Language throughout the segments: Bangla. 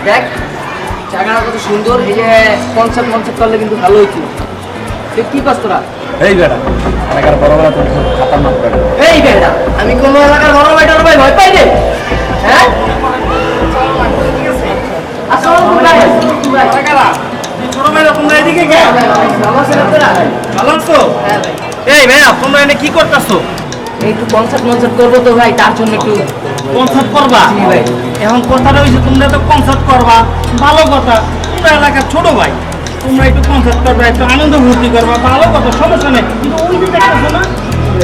দেখ জায়গাটা কত সুন্দর, এই যে কনসেপ্ট করলে কিন্তু ভালো হইতো। তুই কি করছ তোরা? এই বেটা এলাকার বড় বড় তো খাতারনাক বেটা। এই বেটা আমি কোন এলাকার বড় ভাইটার ভাই ভয় পাই রে? হ্যাঁ আসসালামু আলাইকুম ভাই। কাকারা এই ছোট ভাইরা তোমরা এদিকে কে? ভালো আছেন আপনারা? ভালো আছো? হ্যাঁ ভাই। এই ভাইয়া তোমরা এনে কি করতেছো? একটু কনসার্ট করবো তো ভাই, তার জন্য একটু। কনসার্ট করবা? জি ভাই। এখন কথাটা হইছে তোমরা তো কনসার্ট করবা, ভালো কথা। তোমরা এলাকার ছোট ভাই, তোমরা একটু কনসার্ট করবা, একটু আনন্দ ফুর্তি করবা, ভালো কথা, সমস্যা নেই। কিন্তু ওই যে দেখতেছো না,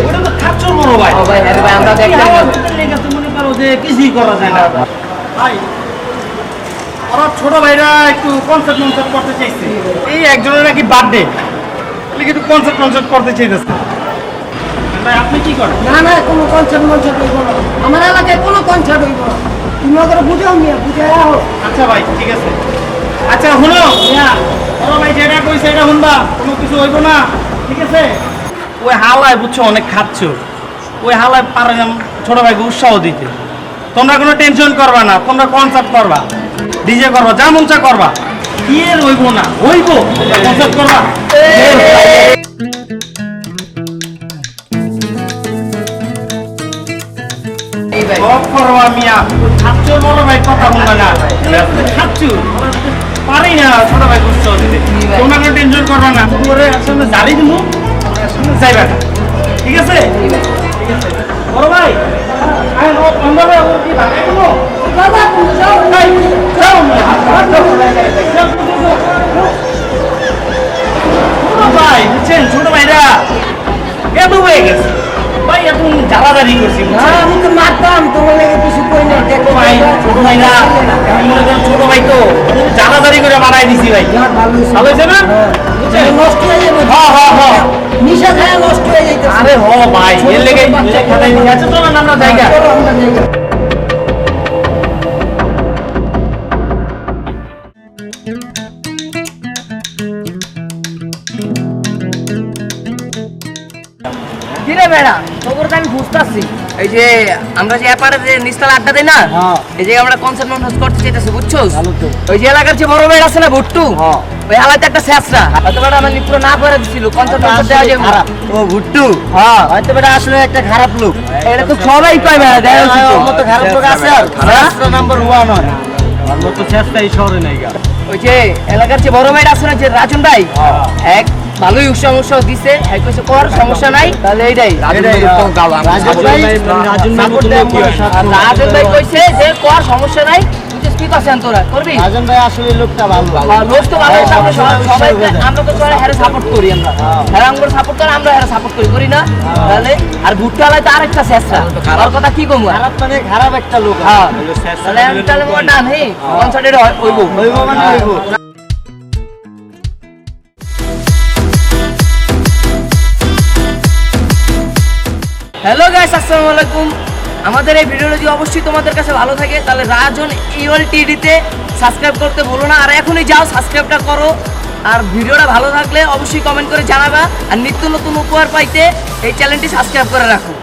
ওটা তো খাচ্ছর বড় ভাই। ও ভাই, হ্যাঁ ভাই, আমরা দেখলাম। মনে করো যে কিছুই করা যায় না ভাই। ওরা ছোট ভাইরা একটু কনসার্ট করতে চাইছে, এই একজনের নাকি বার্থডে, একটু কনসার্ট করতে চাইতেছে। ভাই আপনি কি করেন? না না, কোনো কনসার্ট হইব না, আমার এলাকায় কোনো কনসার্ট হইব না। তুমি ওদের বুঝাও মিয়া, বুঝাই আহো। আচ্ছা ভাই ঠিক আছে। আচ্ছা শুনো মিয়া, ওরা ভাই যেটা কইছে এটা শুনবা, কোনো কিছু হইব না, ঠিক আছে? ওই হালায় বুঝছো অনেক খাচ্ছ, ওই হালায় পারে না ছোট ভাইকে উৎসাহ দিতে। তোমরা কোনো টেনশন করবা না, তোমরা কনসার্ট করবা, ডিজে করবা, যা মন চা করবা। কি এর হইব না, হইব, কনসার্ট করবা। এই ভাই সব করবা মিয়া, খাচ্ছ বড় ভাই কথা বলবা না, খাচ্ছ পারি না ছোট ভাই উৎসাহ দিতে। তোমরা কোনো টেনশন করবা না, করে আসলে জারি দিমু, আসলে যাইবা না, ঠিক আছে? ঠিক আছে বড় ভাই, আইন ও বন্ধ ভাই, ও কি ভাগাই দিমু? বাবা তুমি যাও। ভাই যাও মিয়া, ছোট ভাই বুঝছেন, ছোট ভাইরা এত হয়ে গেছে ভাই, এখন জ্বালাদারি করছি না, বুঝছেন? আমি তো মারতাম, তোমার লেগে কিছু কই না। ছোট ভাই, ছোট ভাইরা আমি মনে করেন ছোট ভাই তো জ্বালাদারি করে বানাই দিছি ভাই। ভালো হয়েছে না? বুঝছেন? নষ্ট হয়ে যাবে। হ্যাঁ হ্যাঁ হ্যাঁ। নিশা খায় নষ্ট হয়ে যাইতেছে। আরে হ ভাই, এর লেগে খাতাই দিছি। আচ্ছা চলেন আমরা জায়গা। চলো আমরা যাই। কিরে বেড়া, তোর তো আমি বুঝতেছি। এই যে আমরা যে এপারে যে নিস্তালা আড্ডা দেই না, এই যে আমরা কনসার্ট করতে চাইতেছি, বুঝছো? ওই যে এলাকার যে বড় ভাই আছে না ভুট্টু, ওই এলাকাতে একটা শেষরা হয়তো বেটা আমার পুরো না করে দিছিল কনসার্ট দেওয়া যাবে না। ও ভুট্টু, হ্যাঁ হয়তো বেটা আসলে একটা খারাপ লোক। এটা তো সবাই পায় বেড়া, দেখা যাচ্ছে তো। ওর মতো খারাপ লোক আছে আর? রাস্তা নাম্বার 1 হয়। ওর মতো চেষ্টা এই শহরে নাই গা। ওই যে এলাকার যে বড় ভাই আছে না, যে রাজন ভাই, এক ভালোই সমস্যা দিছে, এক কইছে কর সমস্যা নাই, তাহলে এইটাই রাজন ভাই কইছে যে কর সমস্যা নাই। বুঝছিস কি করছেন তোরা, করবি? রাজন ভাই আসলে লোকটা ভালো। লোক তো ভালো, আমরা সবাই আমরা তো সবাই হ্যাঁ সাপোর্ট করি, আমরা হ্যাঁ আমরা সাপোর্ট করি, আমরা হ্যাঁ সাপোর্ট করি না? তাহলে আর ভুট্টালায় তো আরেকটা শেষরা, ওর কথা কি কমু? খারাপ মানে খারাপ একটা লোক। হ্যাঁ তাহলে আমি তাহলে মোর ডান হে কনসার্টে হইব হইব মানে হইব। হ্যালো গাইস, আসসালামু আলাইকুম। আমাদের এই ভিডিওটা যদি অবশ্যই তোমাদের কাছে ভালো থাকে তাহলে রাজন EOLTD-তে সাবস্ক্রাইব করতে ভুলো না, আর এখনই যাও সাবস্ক্রাইবটা করো। আর ভিডিওটা ভালো থাকলে অবশ্যই কমেন্ট করে জানাবা, আর নিত্য নতুন উপহার পাইতে এই চ্যানেলটি সাবস্ক্রাইব করে রাখো।